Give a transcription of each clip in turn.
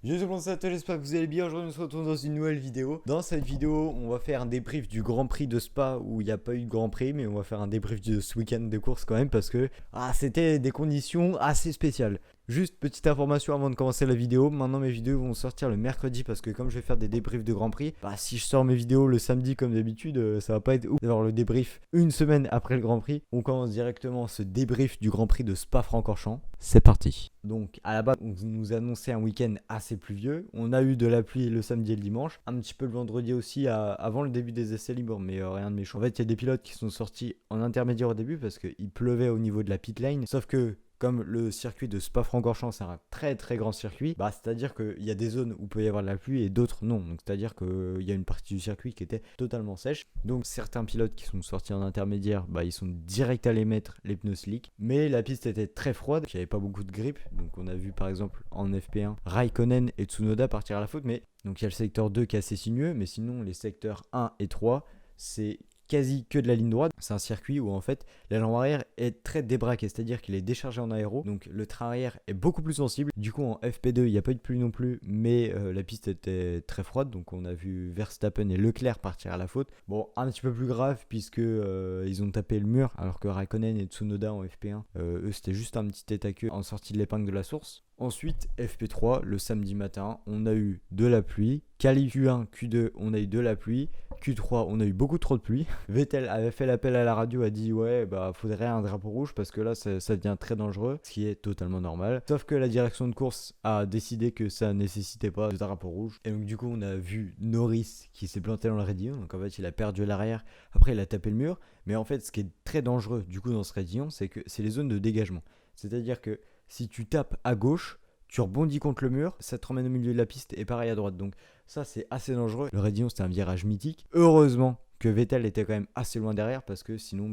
Yo tout le monde, c'est Ato, j'espère que vous allez bien. Aujourd'hui on se retrouve dans une nouvelle vidéo. Dans cette vidéo on va faire un débrief du Grand Prix de Spa où il n'y a pas eu de Grand Prix, mais on va faire un débrief de ce week-end de course quand même parce que c'était des conditions assez spéciales. Juste petite information avant de commencer la vidéo, maintenant mes vidéos vont sortir le mercredi parce que comme je vais faire des débriefs de Grand Prix, si je sors mes vidéos le samedi comme d'habitude, ça va pas être ouf d'avoir le débrief une semaine après le Grand Prix. On commence directement ce débrief du Grand Prix de Spa-Francorchamps. C'est parti. Donc à la base on nous annonçait un week-end assez pluvieux, on a eu de la pluie le samedi et le dimanche, un petit peu le vendredi aussi avant le début des essais libres, mais rien de méchant. En fait il y a des pilotes qui sont sortis en intermédiaire au début parce qu'il pleuvait au niveau de la pit lane, sauf que comme le circuit de Spa-Francorchamps c'est un très très grand circuit, c'est-à-dire qu'il y a des zones où il peut y avoir de la pluie et d'autres non. Donc c'est-à-dire qu'il y a une partie du circuit qui était totalement sèche. Donc certains pilotes qui sont sortis en intermédiaire, ils sont direct allés mettre les pneus slick. Mais la piste était très froide, il n'y avait pas beaucoup de grip. Donc on a vu par exemple en FP1 Raikkonen et Tsunoda partir à la faute. Mais donc il y a le secteur 2 qui est assez sinueux, mais sinon les secteurs 1 et 3 c'est quasi que de la ligne droite. C'est un circuit où en fait l'aileron arrière est très débraqué, c'est-à-dire qu'il est déchargé en aéro, donc le train arrière est beaucoup plus sensible. Du coup en FP2 il n'y a pas eu de pluie non plus, mais la piste était très froide, donc on a vu Verstappen et Leclerc partir à la faute. Bon, un petit peu plus grave puisque ils ont tapé le mur, alors que Raikkonen et Tsunoda en FP1, eux c'était juste un petit tête à queue en sortie de l'épingle de la source. Ensuite, FP3, le samedi matin, on a eu de la pluie. Qualif Q1, Q2, on a eu de la pluie. Q3, on a eu beaucoup trop de pluie. Vettel avait fait l'appel à la radio, a dit ouais, faudrait un drapeau rouge parce que là, ça devient très dangereux, ce qui est totalement normal. Sauf que la direction de course a décidé que ça nécessitait pas de drapeau rouge. Et donc, du coup, on a vu Norris qui s'est planté dans le raidillon. Donc, en fait, il a perdu l'arrière. Après, il a tapé le mur. Mais en fait, ce qui est très dangereux, du coup, dans ce raidillon, c'est que c'est les zones de dégagement. C'est-à-dire que si tu tapes à gauche, tu rebondis contre le mur, ça te ramène au milieu de la piste et pareil à droite. Donc ça c'est assez dangereux. Le raidillon c'était un virage mythique. Heureusement que Vettel était quand même assez loin derrière parce que sinon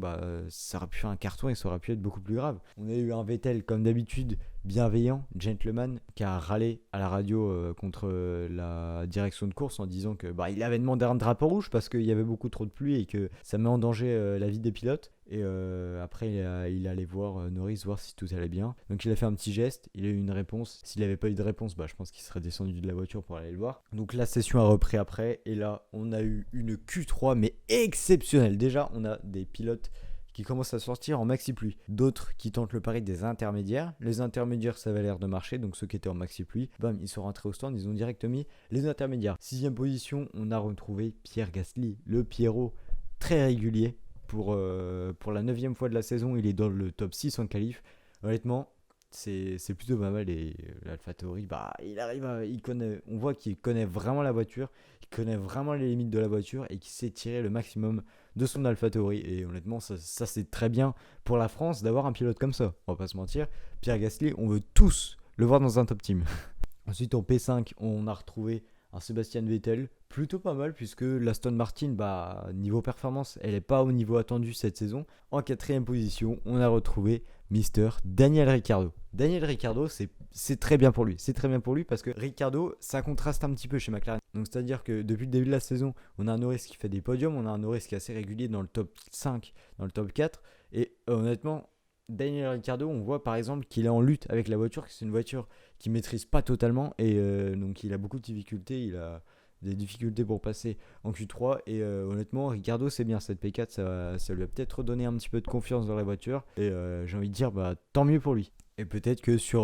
ça aurait pu faire un carton et ça aurait pu être beaucoup plus grave. On a eu un Vettel comme d'habitude bienveillant, gentleman, qui a râlé à la radio contre la direction de course en disant que il avait demandé un drapeau rouge parce qu'il y avait beaucoup trop de pluie et que ça met en danger la vie des pilotes. Et après il allait voir Norris voir si tout allait bien. Donc il a fait un petit geste, il a eu une réponse. S'il n'avait pas eu de réponse, je pense qu'il serait descendu de la voiture pour aller le voir. Donc la session a repris après et là on a eu une Q3 mais exceptionnelle. Déjà on a des pilotes qui commencent à sortir en maxi pluie. D'autres qui tentent le pari des intermédiaires. Les intermédiaires, ça avait l'air de marcher. Donc ceux qui étaient en maxi pluie, ils sont rentrés au stand. Ils ont direct mis les intermédiaires. 6ème position, on a retrouvé Pierre Gasly, le Pierrot, très régulier. Pour la 9ème fois de la saison, il est dans le top 6 en qualif. Honnêtement, c'est plutôt pas mal. Et l'AlphaTauri, on voit qu'il connaît vraiment la voiture, il connaît vraiment les limites de la voiture et qu'il sait tirer le maximum de son AlphaTauri. Et honnêtement, ça c'est très bien pour la France d'avoir un pilote comme ça. On va pas se mentir. Pierre Gasly, on veut tous le voir dans un top team. Ensuite, en P5, on a retrouvé un Sébastien Vettel, plutôt pas mal puisque l'Aston Martin, niveau performance, elle n'est pas au niveau attendu cette saison. En 4ème position, on a retrouvé Mister Daniel Ricciardo. Daniel Ricciardo, c'est très bien pour lui. C'est très bien pour lui parce que Ricciardo, ça contraste un petit peu chez McLaren. Donc c'est-à-dire que depuis le début de la saison, on a un Norris qui fait des podiums, on a un Norris qui est assez régulier dans le top 5, dans le top 4. Et honnêtement, Daniel Ricciardo, on voit par exemple qu'il est en lutte avec la voiture, que c'est une voiture qu'il maîtrise pas totalement et donc il a beaucoup de difficultés, il a des difficultés pour passer en Q3 et honnêtement Ricciardo c'est bien, cette P4 ça lui a peut-être redonné un petit peu de confiance dans la voiture et j'ai envie de dire tant mieux pour lui. Et peut-être que sur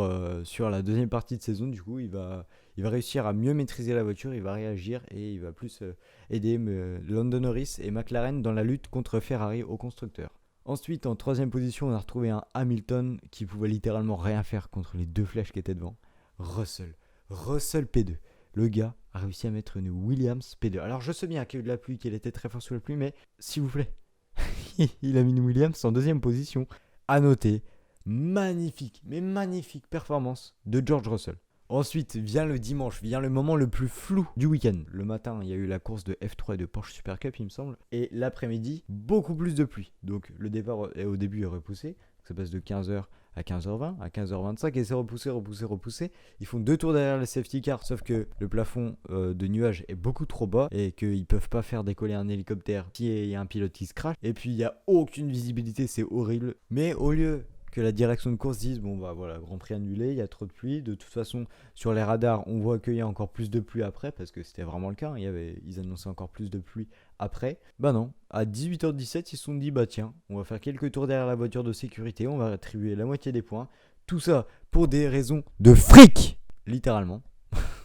la deuxième partie de saison du coup il va réussir à mieux maîtriser la voiture, il va réagir et il va plus aider Lando Norris et McLaren dans la lutte contre Ferrari au constructeur. Ensuite, en 3ème position, on a retrouvé un Hamilton qui pouvait littéralement rien faire contre les deux flèches qui étaient devant. Russell P2. Le gars a réussi à mettre une Williams P2. Alors je sais bien qu'il y a eu de la pluie, qu'il était très fort sous la pluie, mais s'il vous plaît, il a mis une Williams en 2ème position. À noter, magnifique performance de George Russell. Ensuite vient le dimanche, vient le moment le plus flou du week-end. Le matin, il y a eu la course de F3 et de Porsche Super Cup, il me semble. Et l'après-midi, beaucoup plus de pluie. Donc le départ au début est repoussé. Ça passe de 15h à 15h20, à 15h25 et c'est repoussé. Ils font 2 tours derrière le safety car, sauf que le plafond de nuages est beaucoup trop bas et qu'ils peuvent pas faire décoller un hélicoptère s'il y a un pilote qui se crache. Et puis il n'y a aucune visibilité, c'est horrible. Mais au lieu que la direction de course dise bon bah voilà, Grand Prix annulé, il y a trop de pluie. De toute façon, sur les radars, on voit qu'il y a encore plus de pluie après, parce que c'était vraiment le cas, hein, ils annonçaient encore plus de pluie après. Bah non, à 18h17, ils se sont dit bah tiens, on va faire quelques tours derrière la voiture de sécurité, on va attribuer la moitié des points. Tout ça pour des raisons de fric, littéralement.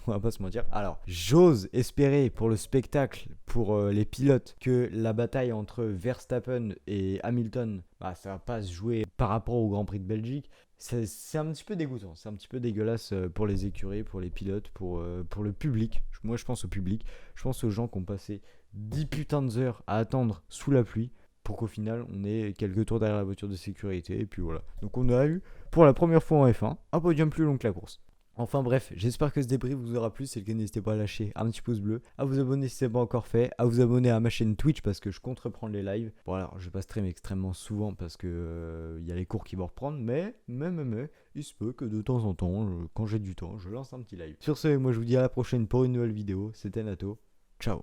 On va pas se mentir. Alors, j'ose espérer pour le spectacle, pour les pilotes, que la bataille entre Verstappen et Hamilton, bah, ça va pas se jouer par rapport au Grand Prix de Belgique. C'est un petit peu dégoûtant, c'est un petit peu dégueulasse pour les écuries, pour les pilotes, pour le public. Moi, je pense au public. Je pense aux gens qui ont passé 10 putains d'heures à attendre sous la pluie pour qu'au final, on ait quelques tours derrière la voiture de sécurité. Et puis voilà. Donc, on a eu, pour la première fois en F1, un podium plus long que la course. Enfin bref, j'espère que ce débrief vous aura plu. Si c'est le cas, n'hésitez pas à lâcher un petit pouce bleu, à vous abonner si ce n'est pas encore fait, à vous abonner à ma chaîne Twitch parce que je compte reprendre les lives. Bon alors, je vais pas stream extrêmement souvent parce que y a les cours qui vont reprendre, mais il se peut que de temps en temps, quand j'ai du temps, je lance un petit live. Sur ce, moi je vous dis à la prochaine pour une nouvelle vidéo. C'était Nato. Ciao.